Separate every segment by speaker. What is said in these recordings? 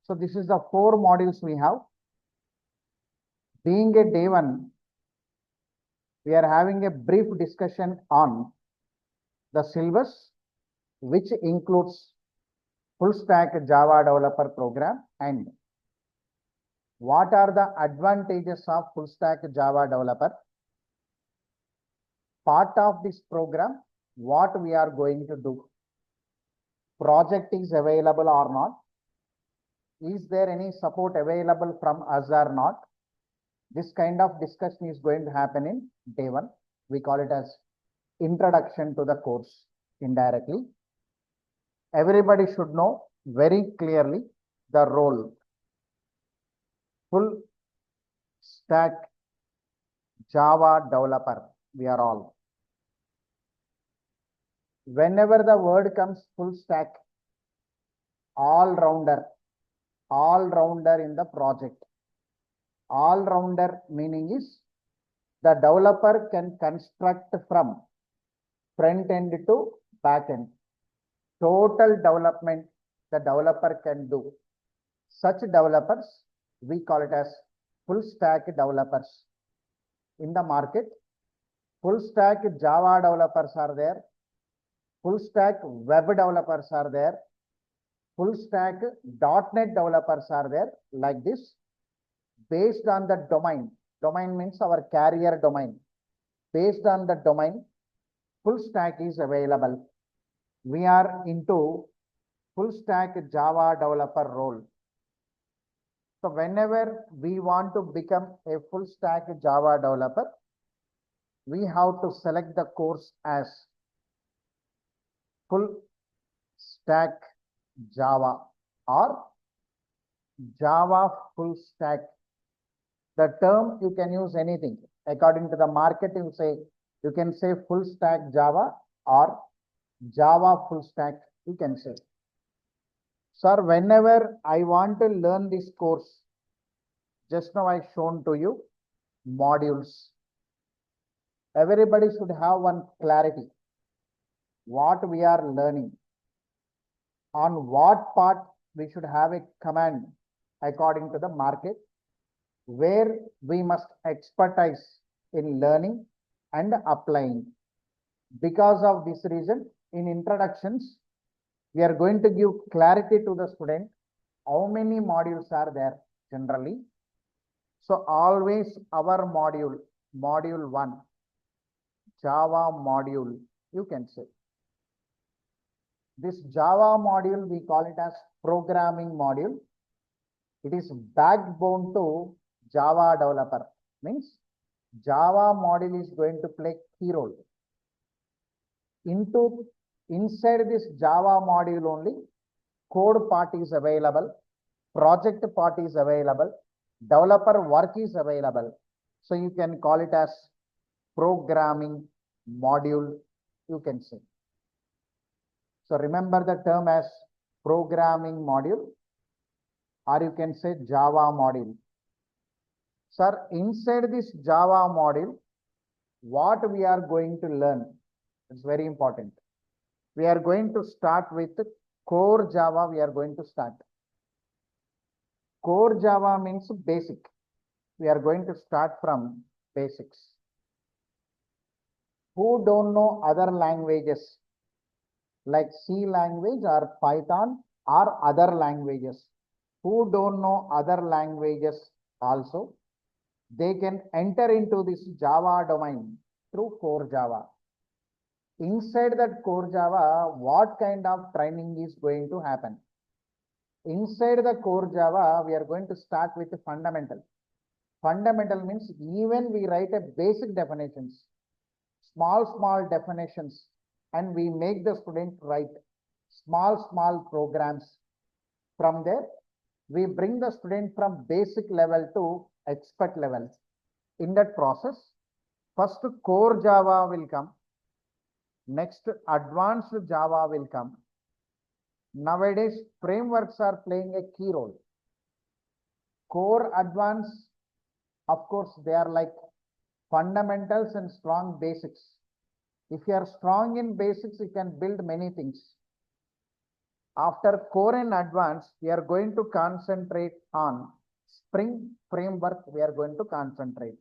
Speaker 1: So this is the 4 modules we have. Being a day one, we are having a brief discussion on the syllabus, which includes full stack Java developer program and what are the advantages of full stack Java developer. Part of this program, what we are going to do. Project is available or not? Is there any support available from us or not? This kind of discussion is going to happen in day one. We call it as introduction to the course indirectly. Everybody should know very clearly the role. Full stack Java developer, we are all. Whenever the word comes full stack, all-rounder in the project. All-rounder meaning is the developer can construct from front end to back end. Total development the developer can do. Such developers, we call it as full stack developers. In the market, full stack Java developers are there. Full stack web developers are there. Full stack .NET developers are there, like this. Based on the domain, domain means our carrier domain. Based on the domain, full stack is available. We are into full stack Java developer role. So whenever we want to become a full stack Java developer, we have to select the course as full stack Java or Java full stack. The term you can use anything. According to the market, you can say full stack Java or Java full stack, you can say. Sir, whenever I want to learn this course, just now I shown to you modules. Everybody should have one clarity. What we are learning. On what part we should have a command according to the market, where we must expertise in learning and applying. Because of this reason, in introductions, we are going to give clarity to the student, how many modules are there generally. So always our module 1, Java module, you can say. This Java module, we call it as programming module. It is backbone to Java developer. Means Java module is going to play key role. Inside this Java module only, code part is available, project part is available, developer work is available. So you can call it as programming module, you can say. So remember the term as programming module, or you can say Java module. Sir, inside this Java module, what we are going to learn? It's very important. We are going to start with core Java. We are going to start. Core Java means basic. We are going to start from basics. Who don't know other languages like C language or Python or other languages? Who don't know other languages also? They can enter into this Java domain through core Java. Inside that core Java, what kind of training is going to happen? Inside the core Java, we are going to start with the fundamental. Fundamental means even we write a basic definitions, small definitions, and we make the student write small programs. From there, we bring the student from basic level to expert level. In that process, first core Java will come. Next, advanced Java will come. Nowadays, frameworks are playing a key role. Core, advanced, of course, they are like fundamentals and strong basics. If you are strong in basics, you can build many things. After core and advanced, we are going to concentrate on Spring framework. We are going to concentrate.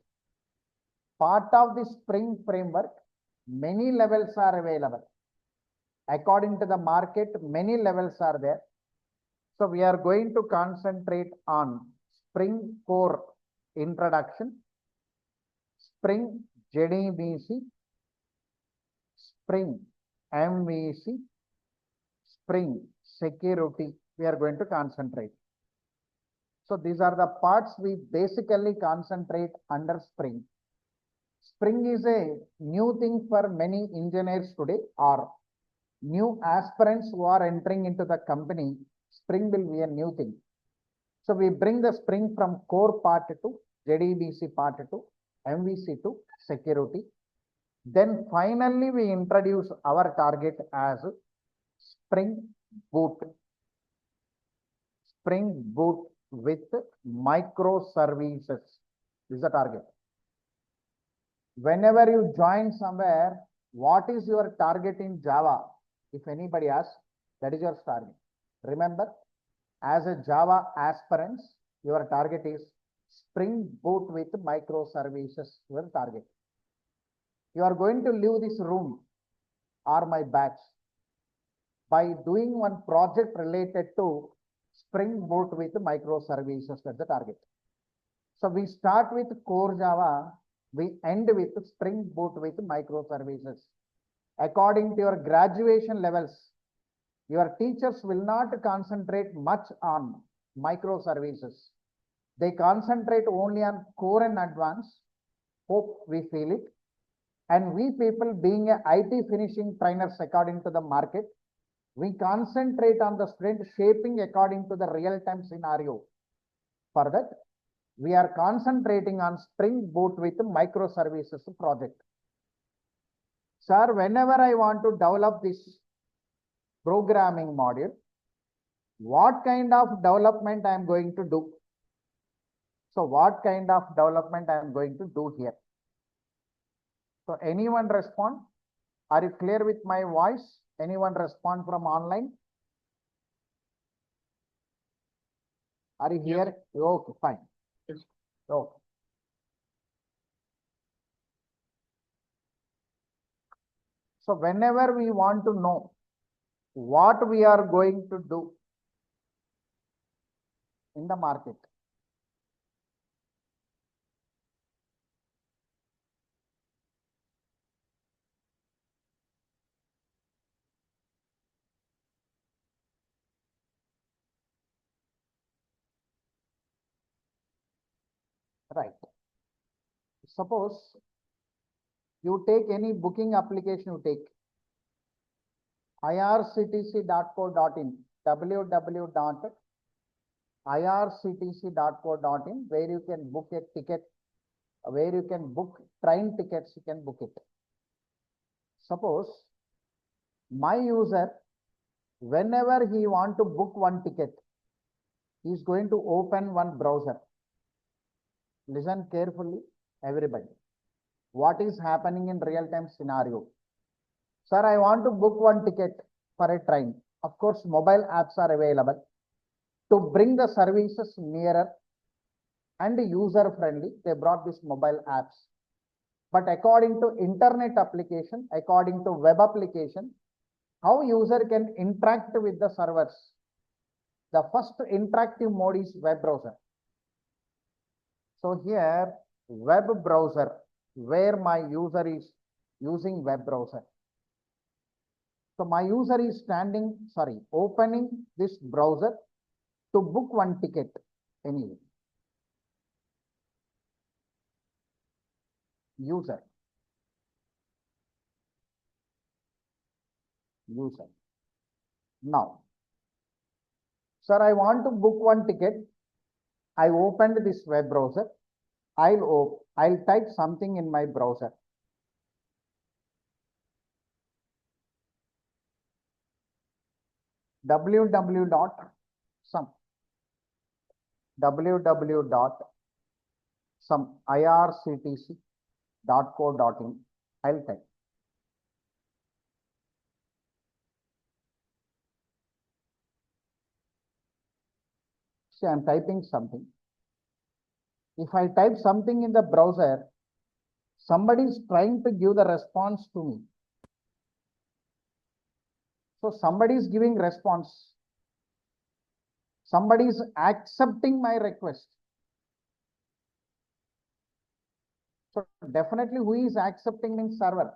Speaker 1: Part of the Spring framework, many levels are available. According to the market, many levels are there. So we are going to concentrate on Spring core introduction, Spring JDBC, Spring MVC, Spring security. We are going to concentrate. So these are the parts we basically concentrate under Spring. Spring is a new thing for many engineers today, or new aspirants who are entering into the company. Spring will be a new thing. So we bring the Spring from core part to JDBC part to MVC to security. Then finally we introduce our target as Spring Boot. Spring Boot with microservices is the target. Whenever you join somewhere, what is your target in Java? If anybody asks, that is your target. Remember, as a Java aspirant, your target is Spring Boot with microservices, your target. You are going to leave this room or my batch by doing one project related to Spring Boot with microservices. That's the target. So we start with core Java, we end with Spring Boot with microservices. According to your graduation levels, your teachers will not concentrate much on microservices. They concentrate only on core and advanced. Hope we feel it. And we people being a IT finishing trainers according to the market, we concentrate on the sprint shaping according to the real-time scenario. For that, we are concentrating on Spring Boot with microservices project. Sir, whenever I want to develop this programming module, what kind of development I am going to do? So what kind of development I am going to do here? So anyone respond? Are you clear with my voice? Anyone respond from online? Are you here? Yes. Okay, fine. Yes. Okay. So whenever we want to know what we are going to do in the market, right? Suppose you take any booking application, you take irctc.co.in, www.irctc.co.in, where you can book a ticket, where you can book train tickets, you can book it. Suppose my user, whenever he want to book one ticket, he is going to open one browser. Listen carefully, everybody. What is happening in real-time scenario? Sir, I want to book one ticket for a train. Of course, mobile apps are available to bring the services nearer and user-friendly. They brought these mobile apps. But according to internet application, according to web application, how user can interact with the servers? The first interactive mode is web browser. So here, web browser, where my user is using web browser. So my user is opening this browser to book one ticket anyway. User. Now, sir, I want to book one ticket. I opened this web browser. I'll type something in my browser. www.some irctc.co.in. I'll type. See, I'm typing something. If I type something in the browser, somebody is trying to give the response to me. So somebody is giving response. Somebody is accepting my request. So definitely who is accepting means server.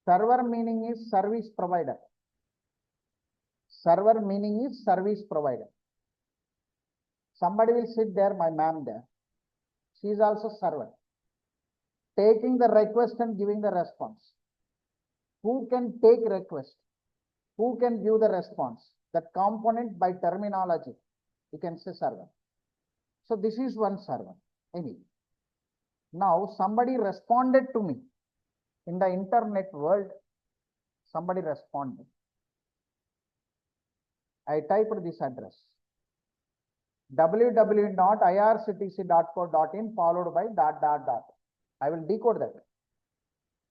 Speaker 1: Server meaning is service provider. Server meaning is service provider. Somebody will sit there, my ma'am there. She is also server. Taking the request and giving the response. Who can take request? Who can give the response? That component by terminology, you can say server. So this is one server. Anyway, now somebody responded to me in the internet world. Somebody responded. I typed this address www.irctc.co.in followed by ... I will decode that.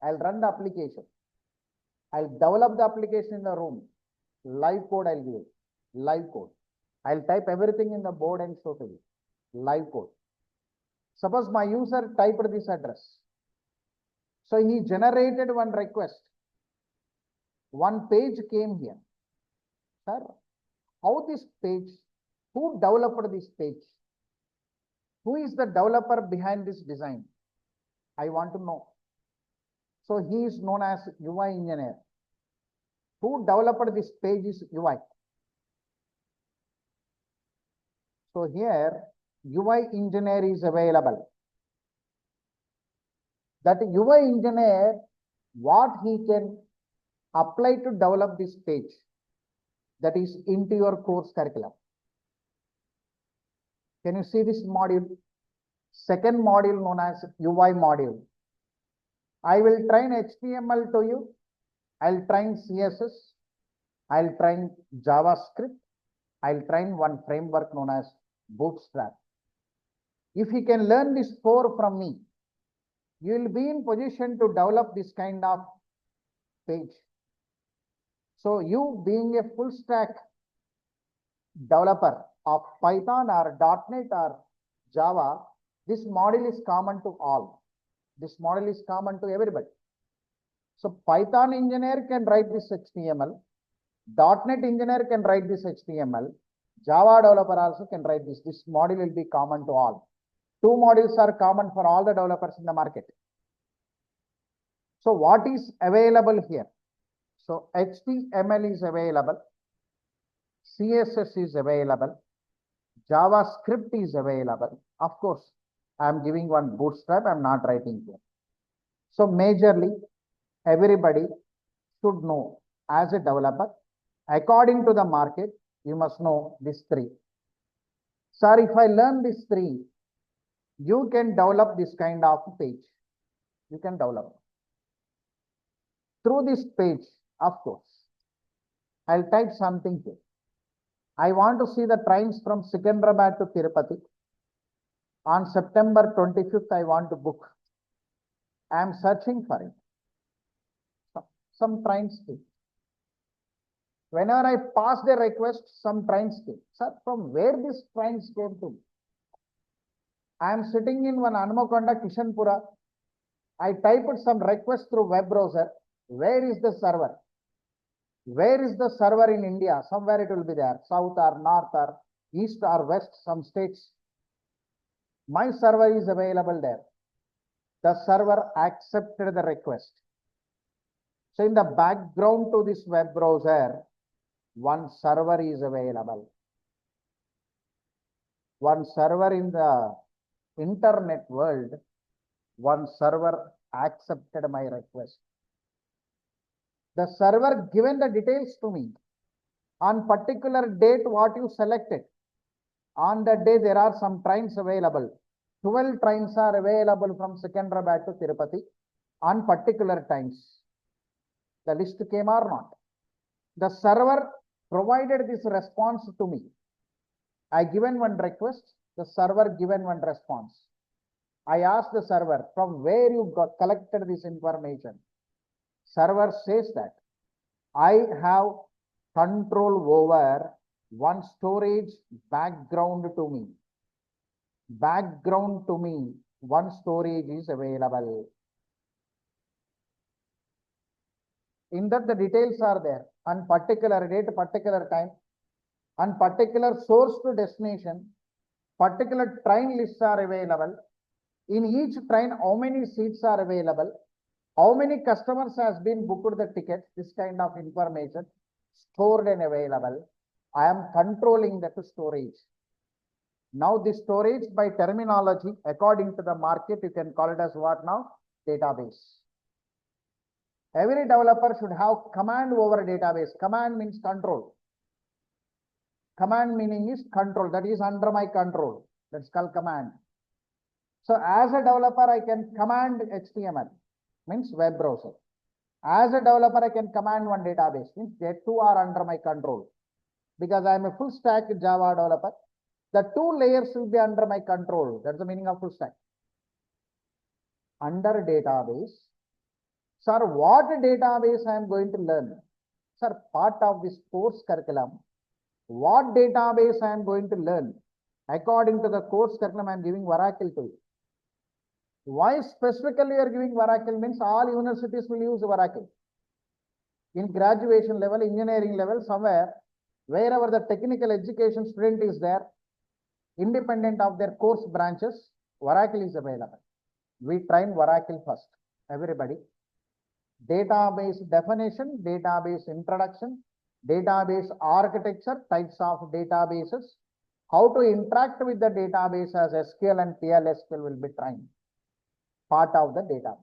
Speaker 1: I'll run the application. I'll develop the application in the room. Live code I'll give it. Live code. I'll type everything in the board and show to you. Live code. Suppose my user typed this address. So he generated one request. One page came here. Sir, how this page, who developed this page? Who is the developer behind this design? I want to know. So he is known as UI engineer. Who developed this page is UI. So here UI engineer is available. That UI engineer, what he can apply to develop this page, that is into your course curriculum. Can you see this module? Second module known as UI module. I will train HTML to you. I'll train CSS. I'll train JavaScript. I'll train one framework known as Bootstrap. If you can learn this 4 from me, you will be in position to develop this kind of page. So you being a full stack developer of Python or .NET or Java, this model is common to all. This model is common to everybody. So Python engineer can write this HTML. .NET engineer can write this HTML. Java developer also can write this. This model will be common to all. 2 modules are common for all the developers in the market. So what is available here? So HTML is available. CSS is available. JavaScript is available. Of course, I am giving one Bootstrap. I am not writing here. So majorly, everybody should know as a developer. According to the market, you must know these 3. Sir, if I learn these 3, you can develop this kind of page. You can develop. Through this page, of course, I'll type something here. I want to see the trains from Secunderabad to Tirupati. On September 25th, I want to book. I am searching for it. Some trains came. Whenever I pass the request, some trains came. Sir, from where these trains came to? I am sitting in one Hanamakonda, Kishanpura. I typed some request through web browser. Where is the server? Where is the server in India? Somewhere it will be there. South or north or east or west, some states. My server is available there. The server accepted the request. So in the background to this web browser, one server is available. One server in the internet world, one server accepted my request. The server given the details to me. On particular date, what you selected. On that day, there are some trains available. 12 trains are available from Secunderabad to Tirupati on particular times. The list came or not. The server provided this response to me. I given one request, the server given one response. I asked the server, from where you got collected this information? Server says that I have control over one storage background to me. Background to me, one storage is available. In that the details are there, on particular date, particular time, on particular source to destination, particular train lists are available. In each train, how many seats are available? How many customers has been booked the tickets? This kind of information stored and available. I am controlling that storage. Now this storage by terminology, according to the market, you can call it as what now? Database. Every developer should have command over database. Command means control. Command meaning is control. That is under my control. That's called command. So as a developer, I can command HTML, means web browser. As a developer, I can command one database, means they two are under my control. Because I am a full stack Java developer, the two layers will be under my control. That's the meaning of full stack. Under database, sir, what database I am going to learn? Sir, part of this course curriculum, what database I am going to learn? According to the course curriculum, I am giving Oracle to you. Why specifically you are giving Oracle? Means all universities will use Oracle. In graduation level, engineering level, somewhere, wherever the technical education student is there, independent of their course branches, Oracle is available. We train Oracle first, everybody. Database definition, database introduction, database architecture, types of databases, how to interact with the database as SQL and PLSQL will be trained. Part of the database.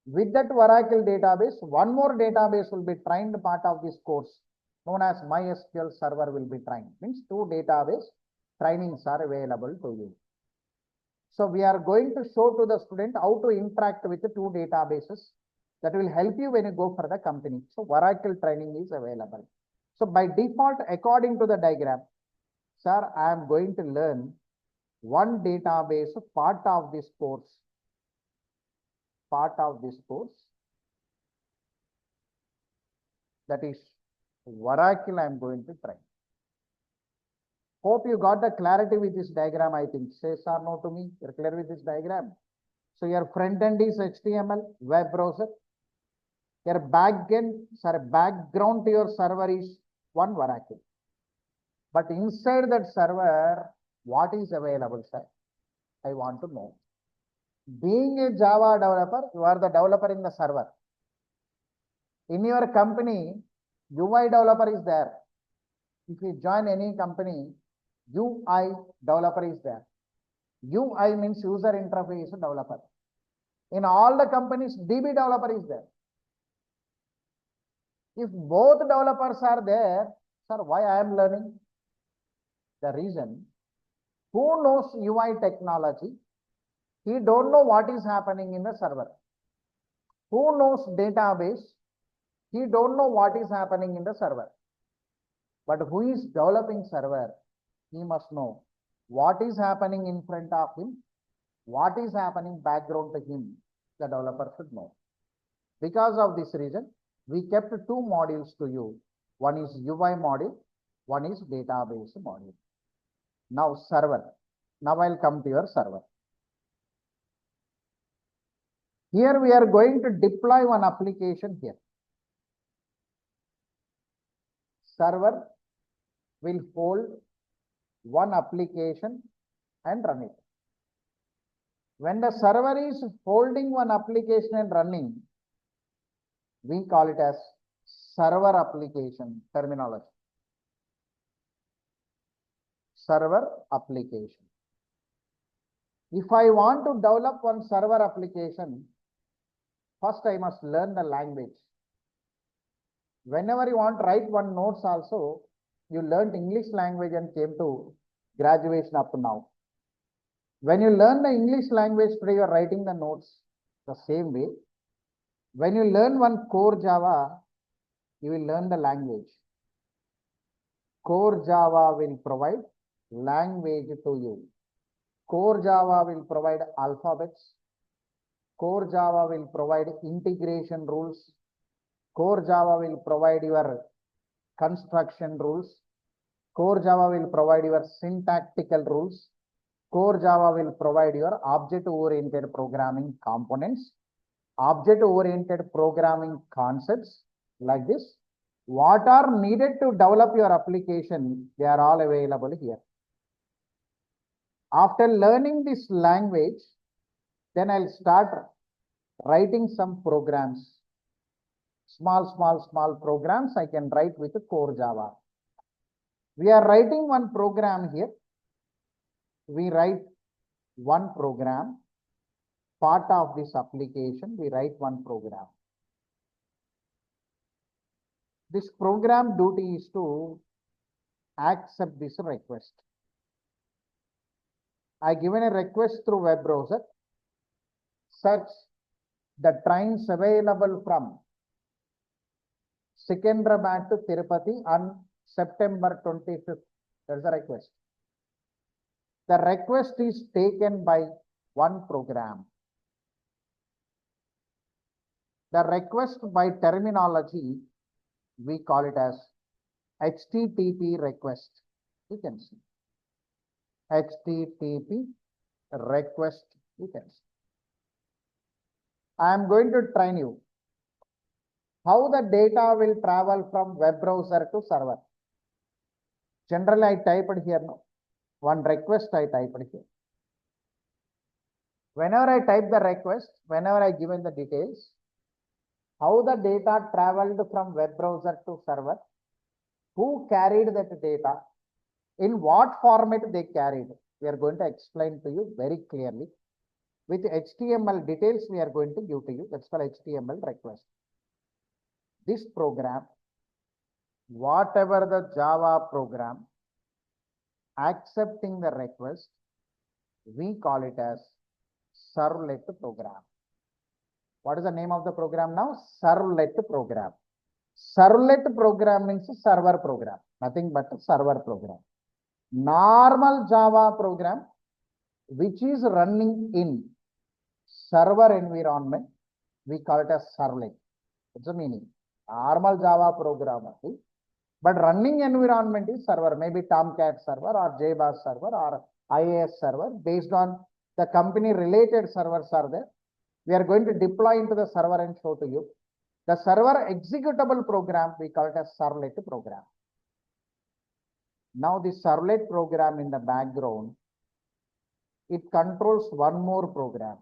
Speaker 1: With that Oracle database, one more database will be trained, part of this course, known as MySQL server will be trained. Means two database trainings are available to you. So we are going to show to the student how to interact with the two databases. That will help you when you go for the company. So Oracle training is available. So by default, according to the diagram, sir, I am going to learn one database part of this course. Part of this course, that is Oracle I am going to try. Hope you got the clarity with this diagram, I think. Say yes or no to me. You're clear with this diagram. So your front end is HTML, web browser. Your background to your server is one Oracle. But inside that server, what is available, sir? I want to know. Being a Java developer, you are the developer in the server. In your company, UI developer is there. If you join any company, UI developer is there. UI means user interface developer. In all the companies, DB developer is there. If both developers are there, sir, why I am learning? The reason, who knows UI technology? He don't know what is happening in the server. Who knows database? He don't know what is happening in the server. But who is developing server? He must know what is happening in front of him, what is happening background to him. The developer should know. Because of this reason, we kept two modules to you. One is UI module, one is database module. Now server. Now I'll come to your server. Here we are going to deploy one application here. Server will hold one application and run it. When the server is holding one application and running, we call it as server application terminology. Server application. If I want to develop one server application, first I must learn the language. Whenever you want to write one notes also, you learned English language and came to graduation up to now. When you learn the English language today, you are writing the notes the same way. When you learn one core Java, you will learn the language. Core Java will provide language to you. Core Java will provide alphabets. Core Java will provide integration rules. Core Java will provide your construction rules. Core Java will provide your syntactical rules. Core Java will provide your object-oriented programming components, object-oriented programming concepts like this. What are needed to develop your application, they are all available here. After learning this language, then I'll start writing some programs. Small programs I can write with Core Java. We are writing one program here. We write one program. Part of this application, we write one program. This program duty is to accept this request. I given a request through web browser. Search the trains available from Secunderabad to Tirupati on September 25th. That's the request. The request is taken by one program. The request by terminology, we call it as HTTP request. You can see. HTTP request, you can see. I am going to train you how the data will travel from web browser to server. Generally, I typed here now. One request I typed here. Whenever I type the request, whenever I given the details, how the data traveled from web browser to server, who carried that data, in what format they carried, we are going to explain to you very clearly. With HTML details, we are going to give to you. That's called HTML request. This program, whatever the Java program, accepting the request, we call it as servlet program. What is the name of the program now? Servlet program. Servlet program means server program, nothing but a server program. Normal Java program, which is running in server environment, we call it as servlet. What's the meaning? Normal Java program, but running environment is server, maybe Tomcat server or JBoss server or IIS server. Based on the company related servers are there. We are going to deploy into the server and show to you. The server executable program, we call it as servlet program. Now this servlet program in the background, it controls one more program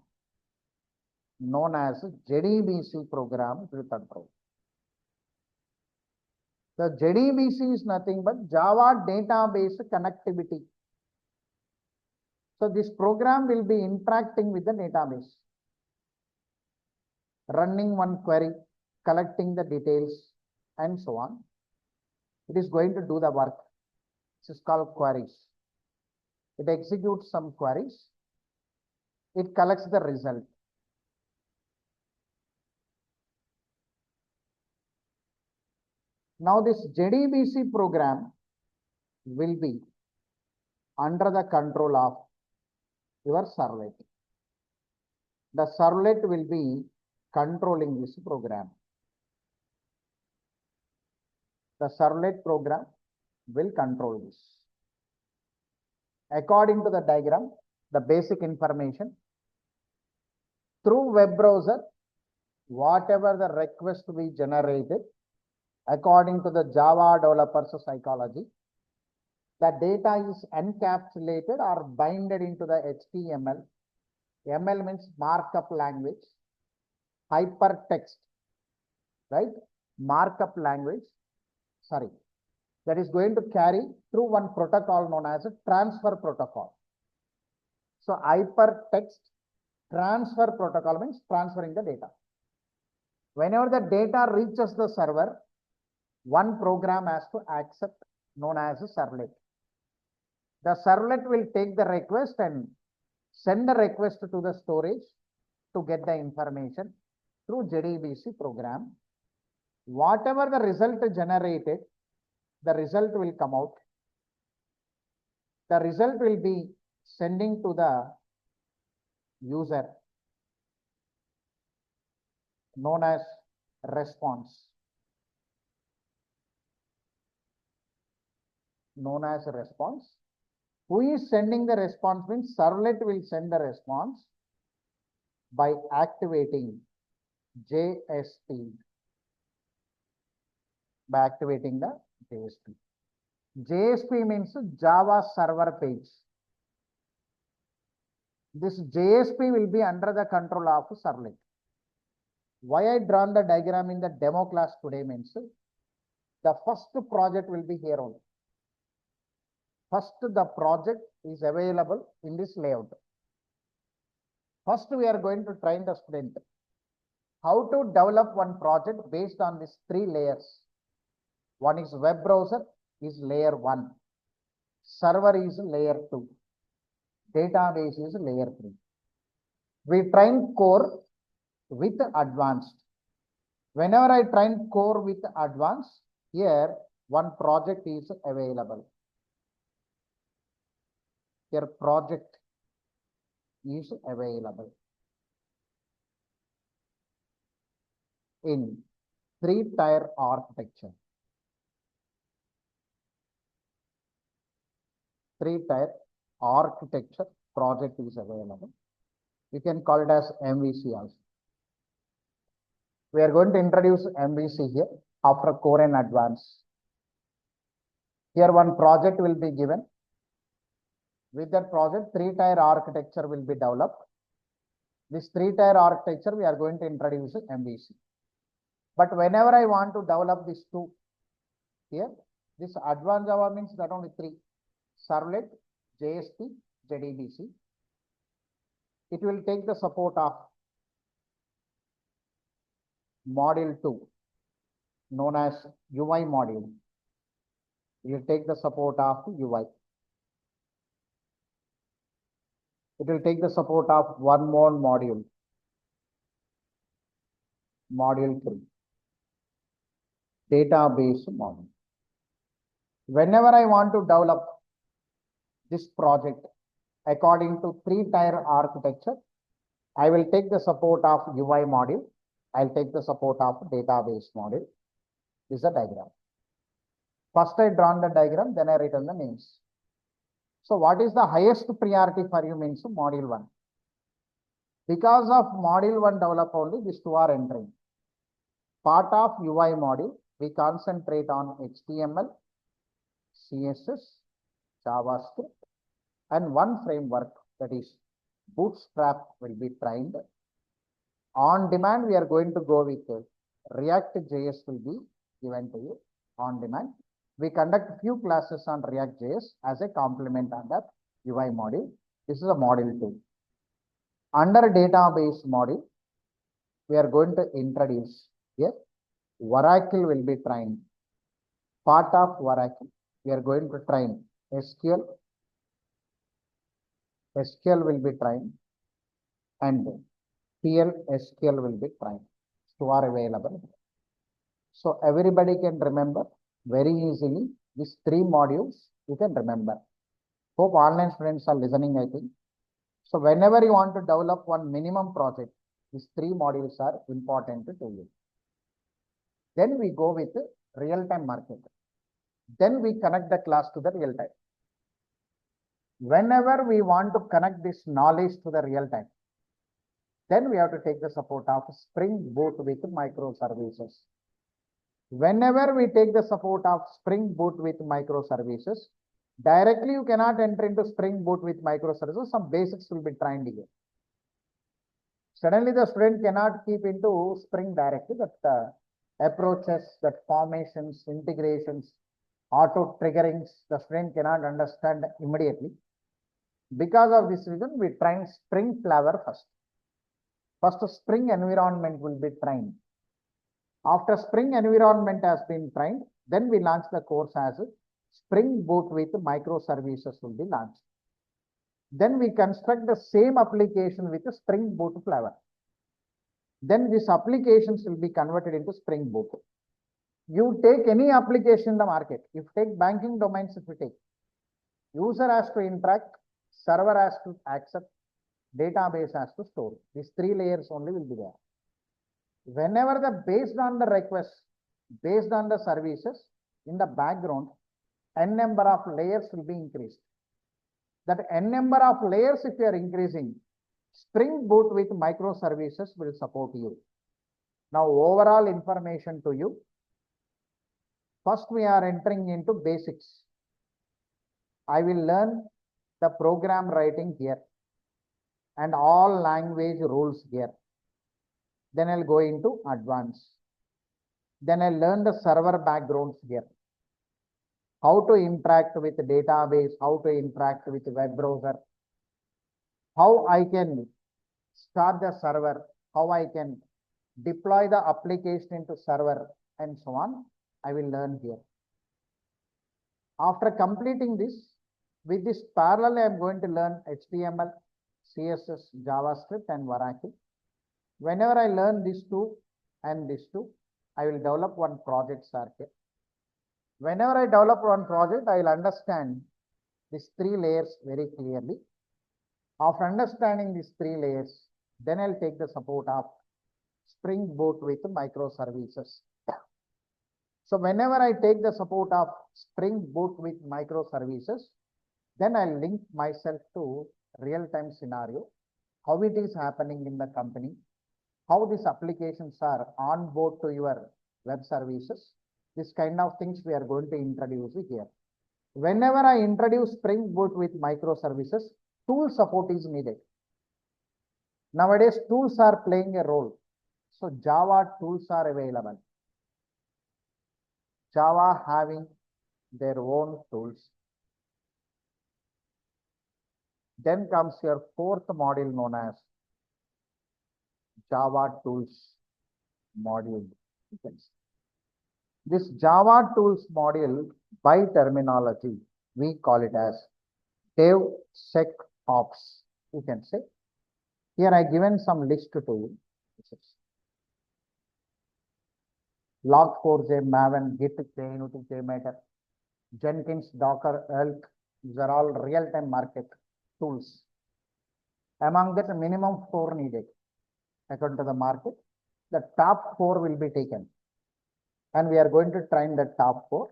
Speaker 1: known as JDBC program it will control. The JDBC is nothing but Java database connectivity. So this program will be interacting with the database, running one query, collecting the details, and so on. It is going to do the work. This is called queries. It executes some queries. It collects the result. Now this JDBC program will be under the control of your servlet. The servlet will be controlling this program. The servlet program will control this. According to the diagram, the basic information, through web browser, whatever the request we generated, according to the Java developers psychology, the data is encapsulated or binded into the HTML. ML means markup language, hypertext, right? Markup language, sorry, that is going to carry through one protocol known as a transfer protocol. So hypertext transfer protocol means transferring the data. Whenever the data reaches the server, one program has to accept, known as a servlet. The servlet will take the request and send the request to the storage to get the information through JDBC program. Whatever the result generated, the result will come out. The result will be sending to the user, known as response. known as a response. Who is sending the response means servlet will send the response by activating JSP. By activating the JSP. JSP means Java server page. This JSP will be under the control of servlet. Why I drawn the diagram in the demo class today means the first project will be here only. First, the project is available in this layout. First, we are going to train the student how to develop one project based on these three layers. One is web browser, is layer 1. Server is layer 2. Database is layer 3. We train core with advanced. Whenever I train core with advanced, here one project is available. Here project is available in 3-tier architecture. 3-tier architecture project is available. You can call it as MVC also. We are going to introduce MVC here after core and advanced. Here one project will be given. With that project, 3-tier architecture will be developed. This 3-tier architecture, we are going to introduce MVC. But whenever I want to develop these two, here, this advanced Java means not only 3, servlet, JSP, JDBC. It will take the support of module 2, known as UI module. It will take the support of UI. It will take the support of one more module, module 3, database module. Whenever I want to develop this project according to 3-tier architecture, I will take the support of UI module. I'll take the support of database module. This is the diagram. First I drawn the diagram, then I written the names. So what is the highest priority for you means module 1. Because of module 1 develop only, these two are entering. Part of UI module, we concentrate on HTML, CSS, JavaScript, and one framework, that is Bootstrap, will be trained. On demand, we are going to go with React.js will be given to you on demand. We conduct few classes on React.js as a complement on that UI module. This is a module 2. Under database module, we are going to introduce here Oracle will be trained. Part of Oracle, we are going to train SQL. SQL will be trained and PL/SQL will be trained. Two are available. So everybody can remember very easily these 3 modules. You can remember. Hope online students are listening, I think. So whenever you want to develop one minimum project, these 3 modules are important to you. Then we go with real-time market. Then we connect the class to the real time. Whenever we want to connect this knowledge to the real time, then we have to take the support of Spring Boot with microservices. Whenever we take the support of Spring Boot with microservices, directly you cannot enter into Spring Boot with microservices. Some basics will be trained here. Suddenly the student cannot keep into Spring directly, but approaches, that formations, integrations, auto triggerings, the student cannot understand immediately. Because of this reason, we train Spring Flavor first. First, Spring environment will be trained. After Spring environment has been trained, then we launch the course as Spring Boot with microservices will be launched. Then we construct the same application with a Spring Boot Flavor. Then these applications will be converted into Spring Boot. You take any application in the market. If you take banking domains, if you take, user has to interact, server has to accept, database has to store. These 3 layers only will be there. Whenever based on the request, based on the services, in the background, n number of layers will be increased. That n number of layers, if you are increasing, Spring Boot with microservices will support you. Now, overall information to you. First, we are entering into basics. I will learn the program writing here and all language rules here. Then I'll go into advanced. Then I'll learn the server backgrounds here. How to interact with the database, how to interact with the web browser, how I can start the server, how I can deploy the application into server, and so on. I will learn here. After completing this, with this parallel, I am going to learn HTML, CSS, JavaScript, and Oracle. Whenever I learn these two and these two, I will develop one project circuit. Whenever I develop one project, I will understand these three layers very clearly. After understanding these three layers, then I'll take the support of Spring Boot with microservices. So whenever I take the support of Spring Boot with microservices, then I'll link myself to real-time scenario, how it is happening in the company, how these applications are on board to your web services. This kind of things we are going to introduce here. Whenever I introduce Spring Boot with microservices, tool support is needed. Nowadays, tools are playing a role. So Java tools are available. Java having their own tools. Then comes your fourth module known as Java tools module. This Java tools module, by terminology, we call it as DevSecOps. You can say. Here I given some list to you. Log4j, Maven, Git, JUnit, JMeter, Jenkins, Docker, Elk. These are all real-time market tools. Among that, minimum 4 needed. According to the market, the top 4 will be taken. And we are going to train the top 4.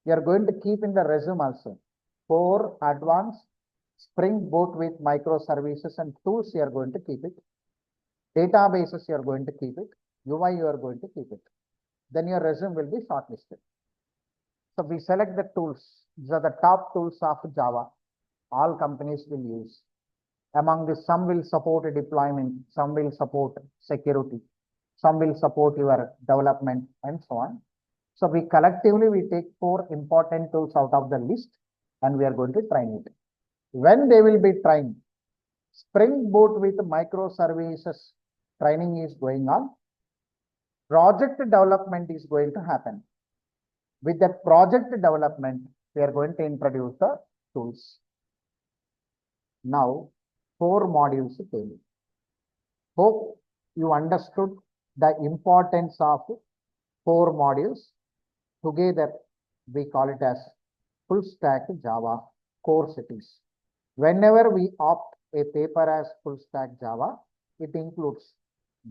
Speaker 1: We are going to keep in the resume also. 4 advanced Spring Boot with microservices and tools, you are going to keep it. Databases, you are going to keep it. UI, you are going to keep it. Then your resume will be shortlisted. So we select the tools. These are the top tools of Java. All companies will use. Among this, some will support a deployment, some will support security, some will support your development, and so on. So we collectively take 4 important tools out of the list and we are going to train it. When they will be trained, Spring Boot with microservices training is going on. Project development is going to happen. With that project development, we are going to introduce the tools. Now, 4 modules came. Hope you understood the importance of 4 modules. Together, we call it as full stack Java course it is. Whenever we opt a paper as full stack Java, it includes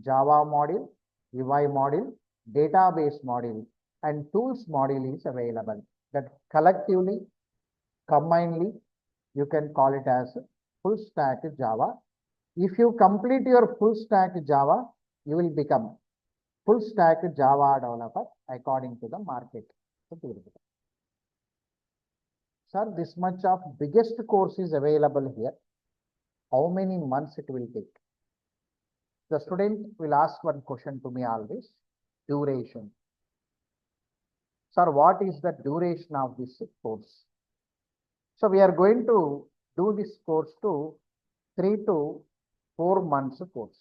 Speaker 1: Java module, UI module, database module, and tools module is available. That collectively, combinedly, you can call it as full stack Java. If you complete your full stack Java, you will become full stack Java developer according to the market. Sir, this much of biggest course is available here. How many months it will take? The student will ask one question to me always, duration. Sir, what is the duration of this course? So we are going to do this course to 3 to 4 months course.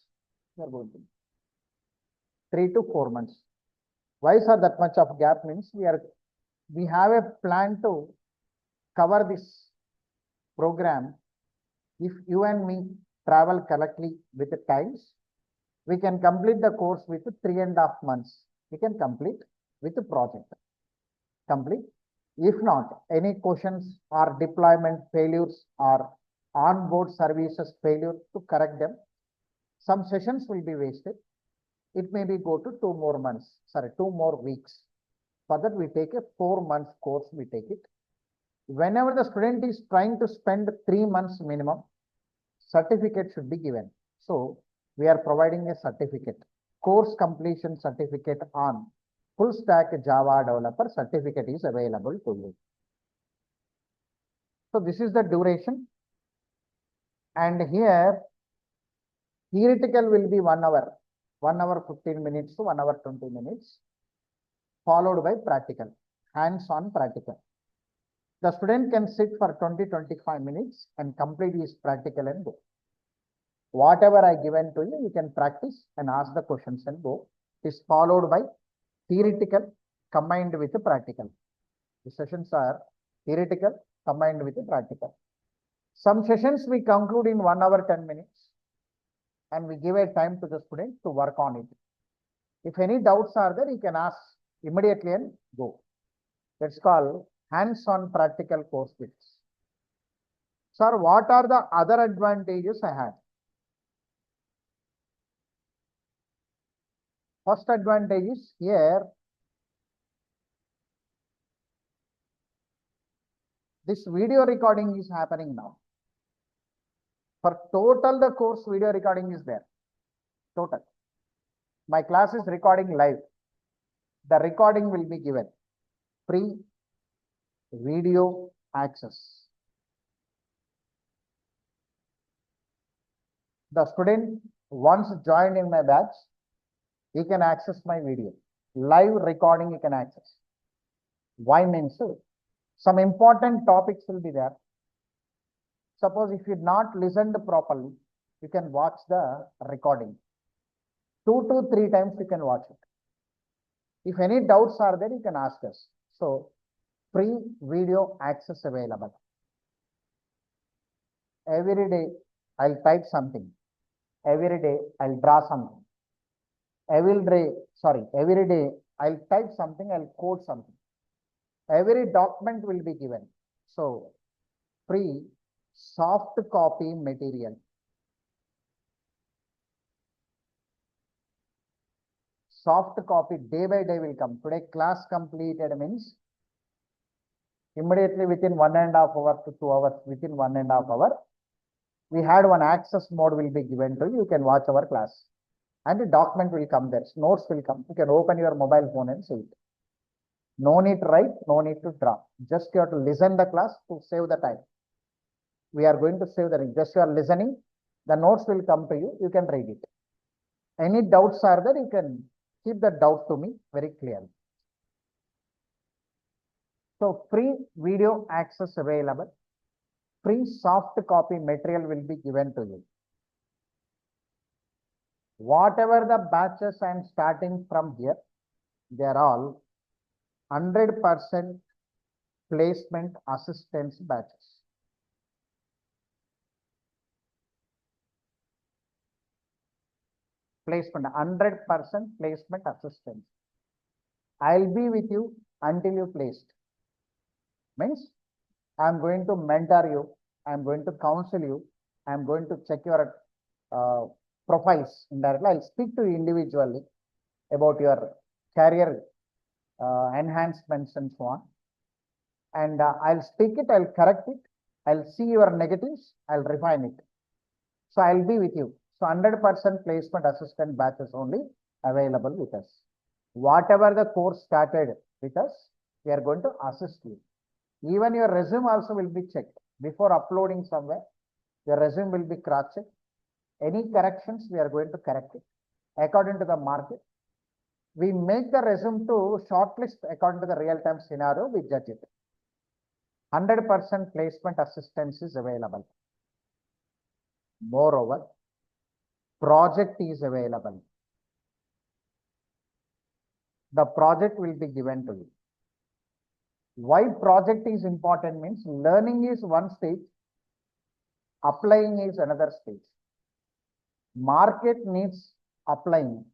Speaker 1: We are going to 3 to 4 months. Why sir that much of gap means we have a plan to cover this program. If you and me travel correctly with the times, we can complete the course with 3.5 months. We can complete with the project. Complete. If not, any questions or deployment failures or onboard services failure, to correct them, some sessions will be wasted. It may be go to 2 more months, 2 more weeks. For that, we take a 4 month course, we take it. Whenever the student is trying to spend 3 months minimum, certificate should be given. So we are providing a certificate, course completion certificate on full stack Java developer certificate is available to you. So this is the duration. And here theoretical will be 1 hour, 1 hour 15 minutes to 1 hour 20 minutes, followed by practical, hands-on practical. The student can sit for 20-25 minutes and complete his practical and go. Whatever I given to you, you can practice and ask the questions and go. It is followed by theoretical combined with the practical. The sessions are theoretical combined with the practical. Some sessions we conclude in 1 hour 10 minutes and we give a time to the student to work on it. If any doubts are there, you can ask immediately and go. That's called hands-on practical course bits. Sir, what are the other advantages I had? First advantage is here, this video recording is happening now. For total, the course video recording is there. Total. My class is recording live. The recording will be given. Free video access. The student once joined in my batch, he can access my video. Live recording he can access. Why means some important topics will be there. Suppose if you not listened properly, you can watch the recording. 2 to 3 times you can watch it. If any doubts are there, you can ask us. So free video access available. Every day I'll type something. Every day I'll draw something. Every day I'll type something, I'll code something. Every document will be given. So free soft copy material. Soft copy day by day will come. Today class completed means immediately within 1.5 hours to 2 hours, within 1.5 hours, we had one access mode will be given to you. You can watch our class. And the document will come there. Notes will come. You can open your mobile phone and see it. No need to write, no need to draw. Just you have to listen the class to save the time. We are going to save the just you are listening. The notes will come to you. You can read it. Any doubts are there, you can keep the doubt to me very clearly. So free video access available. Free soft copy material will be given to you. Whatever the batches I am starting from here, they are all 100% placement assistance batches. Placement, 100% placement assistance. I'll be with you until you placed. Means I'm going to mentor you, I'm going to counsel you, I'm going to check your profiles indirectly. I'll speak to you individually about your career enhancements and so on. And I'll speak it, I'll correct it, I'll see your negatives, I'll refine it. So I'll be with you. So 100% placement assistant batches only available with us. Whatever the course started with us, we are going to assist you. Even your resume also will be checked before uploading somewhere. Your resume will be cross-checked. Any corrections, we are going to correct it according to the market. We make the resume to shortlist according to the real-time scenario. We judge it. 100% placement assistance is available. Moreover, project is available. The project will be given to you. Why project is important means learning is one stage, applying is another stage. Market needs applying.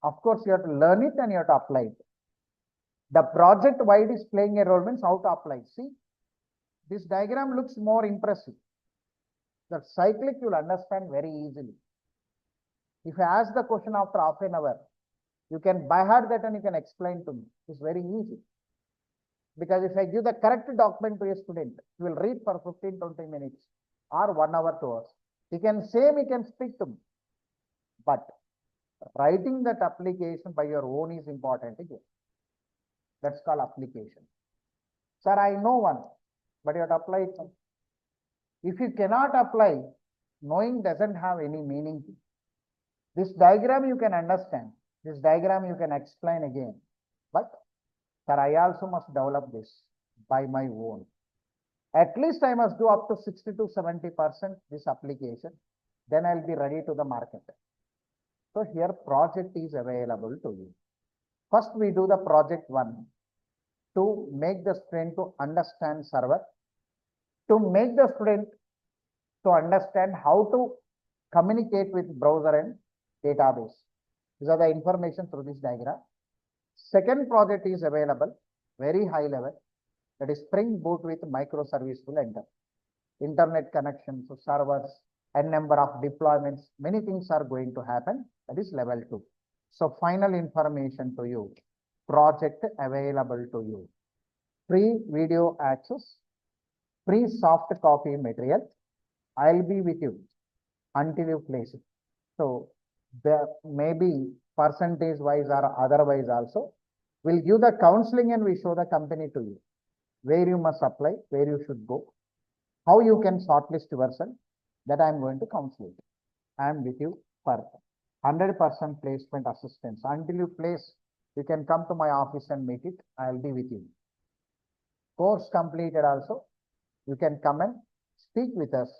Speaker 1: Of course, you have to learn it and you have to apply it. The project why it is playing a role means how to apply. See, this diagram looks more impressive. The cyclic you will understand very easily. If I ask the question after half an hour, you can by heart that and you can explain to me. It's very easy. Because if I give the correct document to a student, he will read for 15-20 minutes or 1 hour, 2 hours. He can speak to me. But writing that application by your own is important again. That's called application. Sir, I know one, but you have to apply it. If you cannot apply, knowing doesn't have any meaning. This diagram you can understand. This diagram you can explain again. But sir, I also must develop this by my own. At least I must do up to 60 to 70% this application. Then I'll be ready to the market. So here project is available to you. First we do the project 1 to make the student to understand server, to make the student to understand how to communicate with browser and database. These are the information through this diagram. Second project is available, very high level, that is Spring Boot with microservice will enter. Internet connections, servers, and number of deployments, many things are going to happen. That is level 2. So final information to you, project available to you. Free video access, free soft copy material. I'll be with you until you place it. So there may be percentage wise or otherwise also. We'll give the counseling and we show the company to you, where you must apply, where you should go, how you can shortlist yourself. That I am going to counsel you. I am with you for 100% placement assistance. Until you place, you can come to my office and meet it. I'll be with you. Course completed also, you can come and speak with us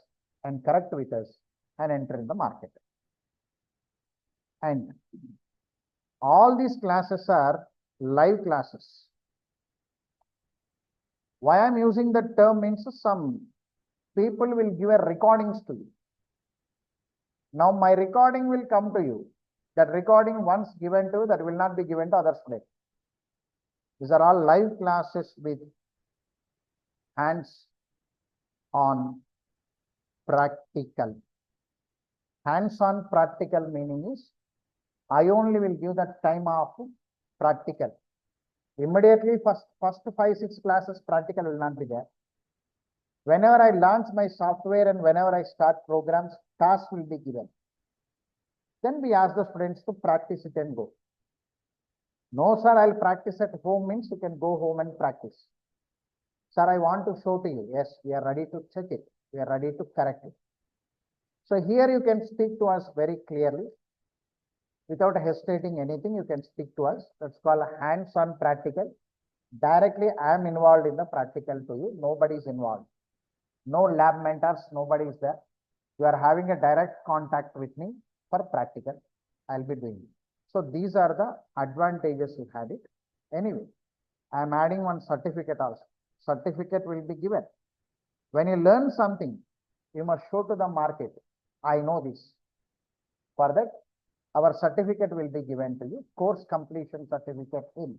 Speaker 1: and correct with us and enter in the market. And all these classes are live classes. Why I'm using the term means some people will give a recordings to you. Now my recording will come to you. That recording once given to you, that will not be given to other students. These are all live classes with hands-on practical. Hands-on practical meaning is, I only will give the time of practical. Immediately first 5-6 classes practical will not be there. Whenever I launch my software and whenever I start programs, tasks will be given. Then we ask the students to practice it and go. No, sir, I'll practice at home means you can go home and practice. Sir, I want to show to you. Yes, we are ready to check it. We are ready to correct it. So here you can speak to us very clearly. Without hesitating anything, you can speak to us. That's called hands-on practical. Directly, I am involved in the practical to you. Nobody is involved. No lab mentors, nobody is there. You are having a direct contact with me for practical. I'll be doing it. So these are the advantages you had it. Anyway, I am adding one certificate also. Certificate will be given. When you learn something, you must show to the market, I know this. For that, our certificate will be given to you. Course completion certificate in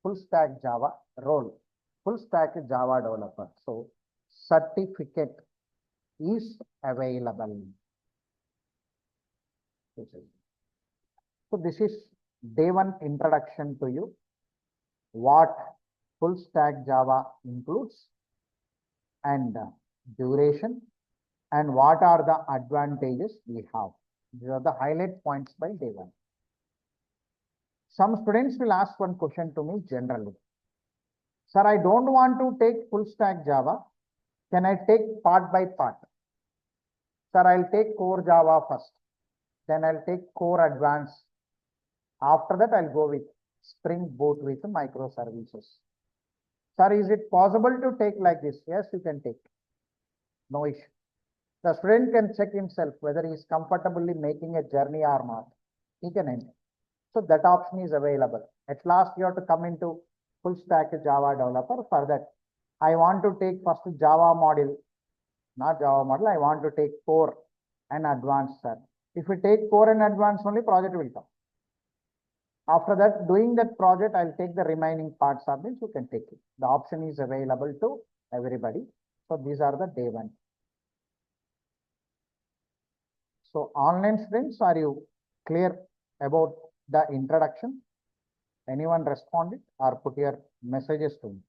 Speaker 1: full stack Java role, full stack Java developer. So certificate is available. So this is day 1 introduction to you. What full stack Java includes and duration and what are the advantages we have. These are the highlight points by day 1. Some students will ask one question to me generally. Sir, I don't want to take full stack Java. Can I take part by part? Sir, I'll take core Java first. Then I'll take core advanced. After that, I'll go with Spring Boot with microservices. Sir, is it possible to take like this? Yes, you can take. No issue. The student can check himself whether he is comfortably making a journey or not. He can enter. So that option is available. At last, you have to come into full stack Java developer. For that, I want to take first Java module, not Java module. I want to take core and advanced, sir. If you take core and advanced only, project will come. After that, doing that project, I'll take the remaining parts of it. You can take it. The option is available to everybody. So these are the day 1. So online students, are you clear about the introduction? Anyone responded or put your messages to me.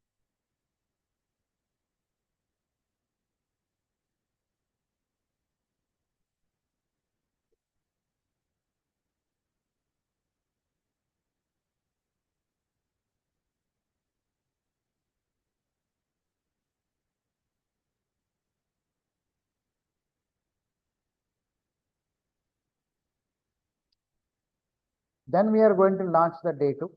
Speaker 1: Then we are going to launch the day 2.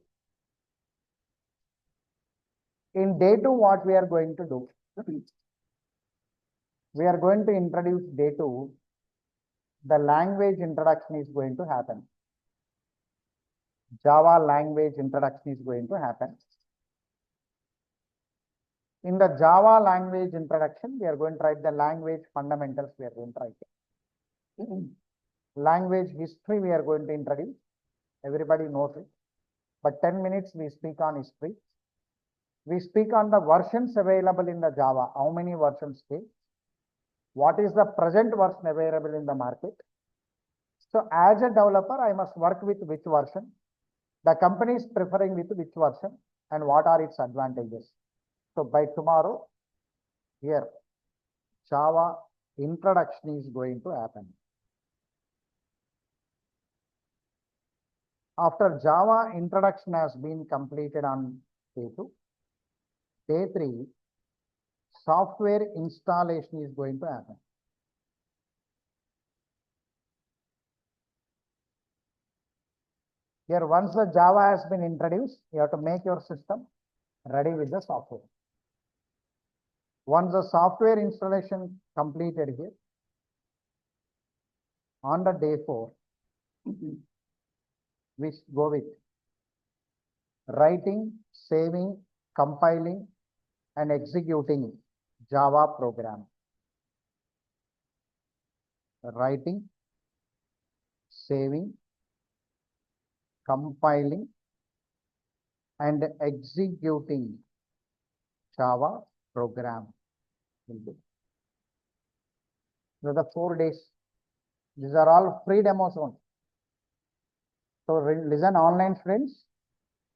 Speaker 1: In day 2, what we are going to do? We are going to introduce day 2. The language introduction is going to happen. Java language introduction is going to happen. In the Java language introduction, we are going to write the language fundamentals. We are going to write language history. We are going to introduce. Everybody knows it. But 10 minutes we speak on history. We speak on the versions available in the Java. How many versions take? What is the present version available in the market? So as a developer, I must work with which version? The company is preferring with which version and what are its advantages? So by tomorrow, here, Java introduction is going to happen. After Java introduction has been completed on day 2, day 3, software installation is going to happen. Here, once the Java has been introduced, you have to make your system ready with the software. Once the software installation completed here, on the day 4, we go with writing, saving, compiling, and executing Java program. Writing, saving, compiling, and executing Java program. These are the 4 days. These are all free demos only. So listen, online friends,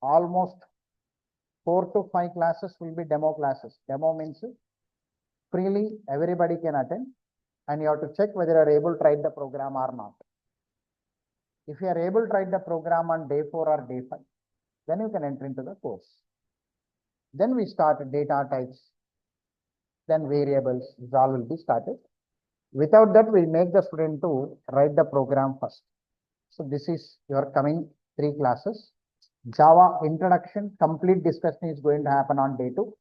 Speaker 1: almost 4 to 5 classes will be demo classes. Demo means freely everybody can attend and you have to check whether you are able to write the program or not. If you are able to write the program on day 4 or day 5, then you can enter into the course. Then we start data types, then variables, this all will be started. Without that, we make the student to write the program first. So this is your coming 3 classes. Java introduction, complete discussion is going to happen on day 2.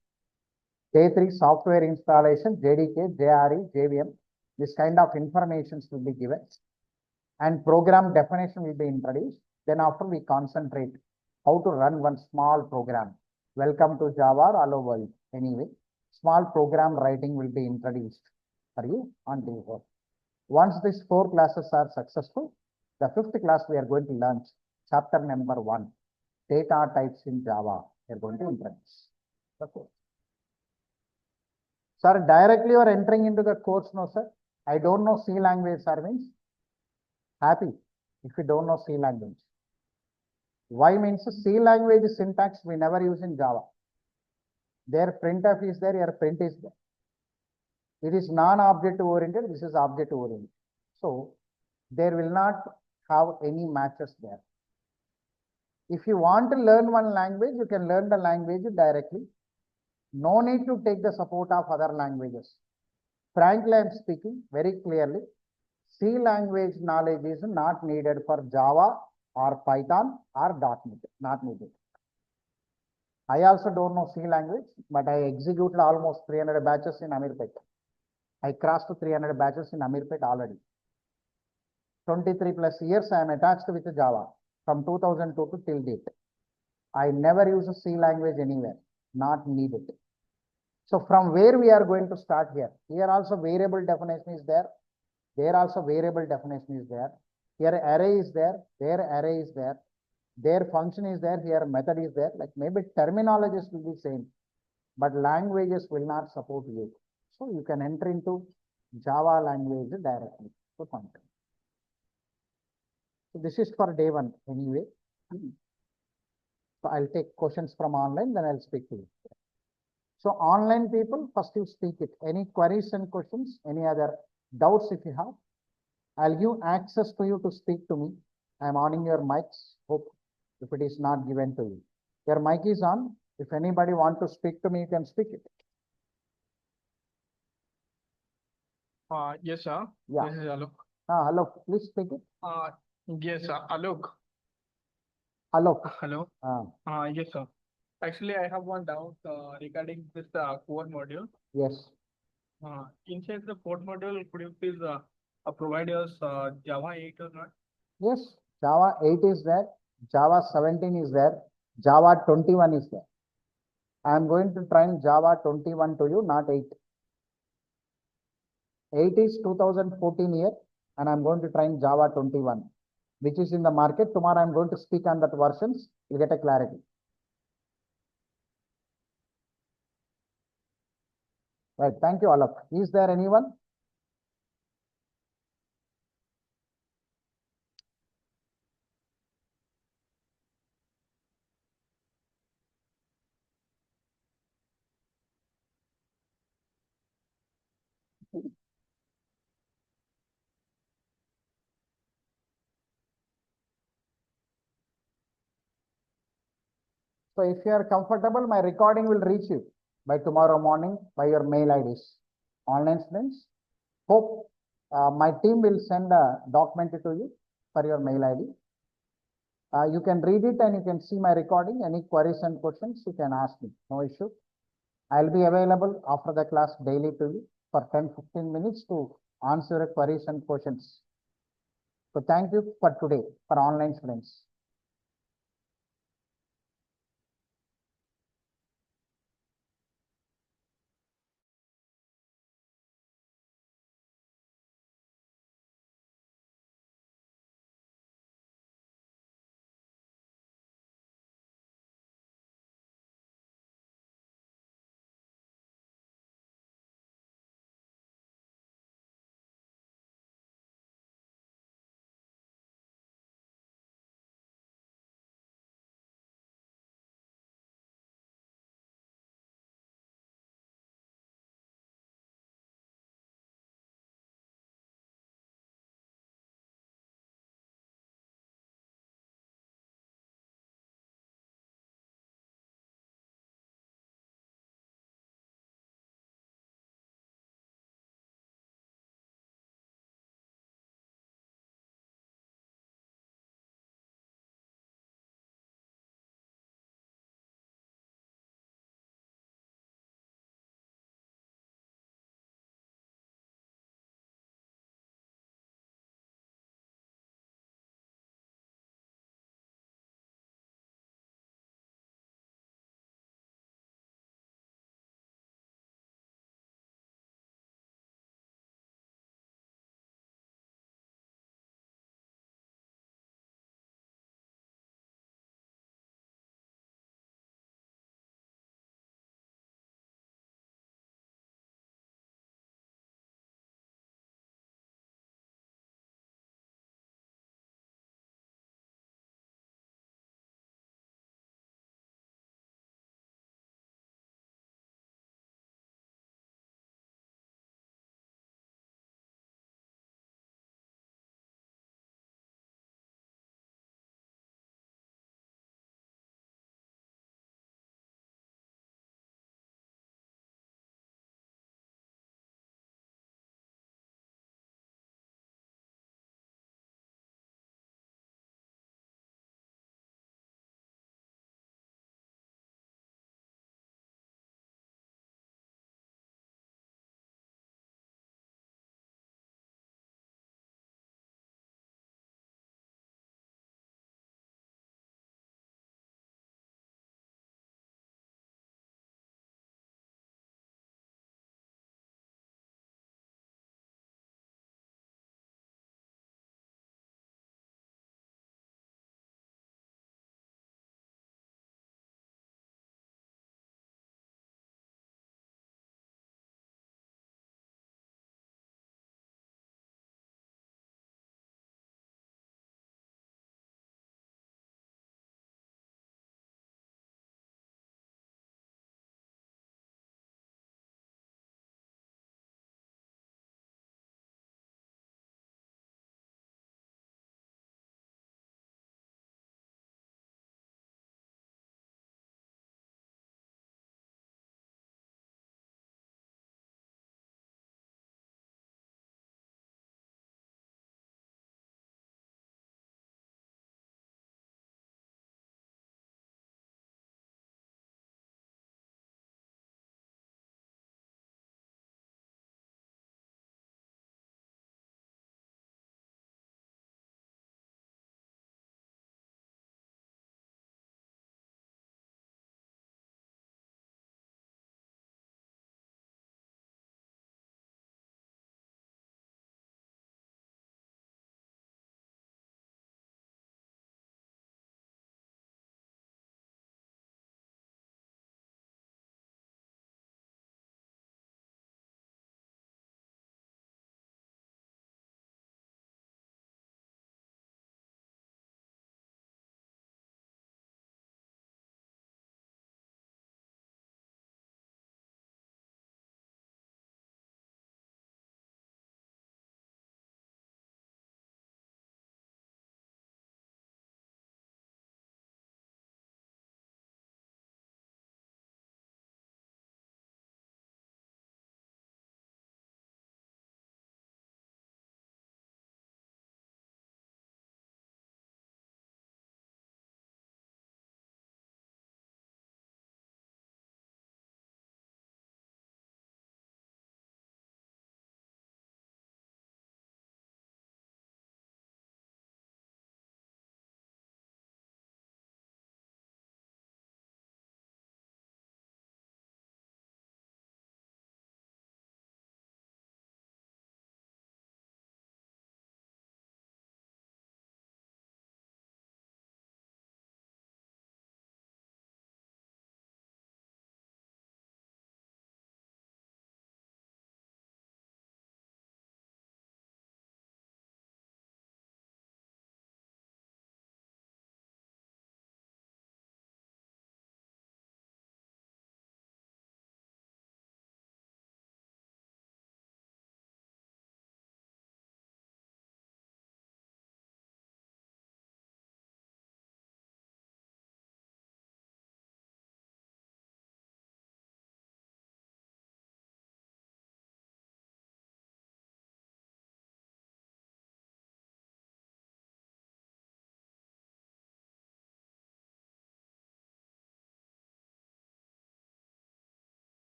Speaker 1: Day 3, software installation, JDK, JRE, JVM, this kind of informations will be given. And program definition will be introduced. Then after we concentrate how to run one small program. Welcome to Java or Hello World. Anyway, small program writing will be introduced for you on day 4. Once these 4 classes are successful, the 5th class we are going to launch chapter number 1, data types in Java. We are going to introduce. Okay. Sir, directly you are entering into the course, no sir. I don't know C language, sir, means happy if you don't know C language. Why means C language syntax we never use in Java. Their printf is there, your print is there. It is non-object oriented, this is object oriented. So there will not have any matches there. If you want to learn one language, you can learn the language directly. No need to take the support of other languages. Frankly, I am speaking very clearly. C language knowledge is not needed for Java or Python or .NET, not needed. I also don't know C language, but I executed almost 300 batches in Amirpet. I crossed to 300 batches in Amirpet already. 23 plus years I am attached with Java from 2002 to till date. I never use a C language anywhere, not needed. So from where we are going to start here? Here also variable definition is there. There also variable definition is there. Here array is there. There array is there. There function is there. Here method is there. Like maybe terminologies will be same, but languages will not support you. So you can enter into Java language directly. So this is for day 1 anyway. So I'll take questions from online, then I'll speak to you. So online people, first you speak it. Any queries and questions, any other doubts if you have? I'll give access to you to speak to me. I'm on your mics. Hope if it is not given to you. Your mic is on. If anybody want to speak to me, you can speak it.
Speaker 2: Yes, sir.
Speaker 1: Yeah.
Speaker 2: This is Alok.
Speaker 1: Hello, please speak it.
Speaker 2: Yes, sir. Alok.
Speaker 1: Alok.
Speaker 2: Hello. Yes, sir. Actually, I have one doubt regarding this core module.
Speaker 1: Yes.
Speaker 2: Inside the core module, could you please provide us Java 8 or not?
Speaker 1: Yes, Java 8 is there, Java 17 is there, Java 21 is there. I am going to train Java 21 to you, not 8. 8 is 2014 year, and I'm going to train Java 21, which is in the market. Tomorrow I'm going to speak on that versions. You'll get a clarity. Right. Thank you, Alok. Is there anyone? So if you are comfortable, my recording will reach you by tomorrow morning by your mail IDs. Online students, hope my team will send a document to you for your mail ID. You can read it and you can see my recording. Any queries and questions, you can ask me. No issue. I'll be available after the class daily to you for 10-15 minutes to answer your queries and questions. So thank you for today for online students.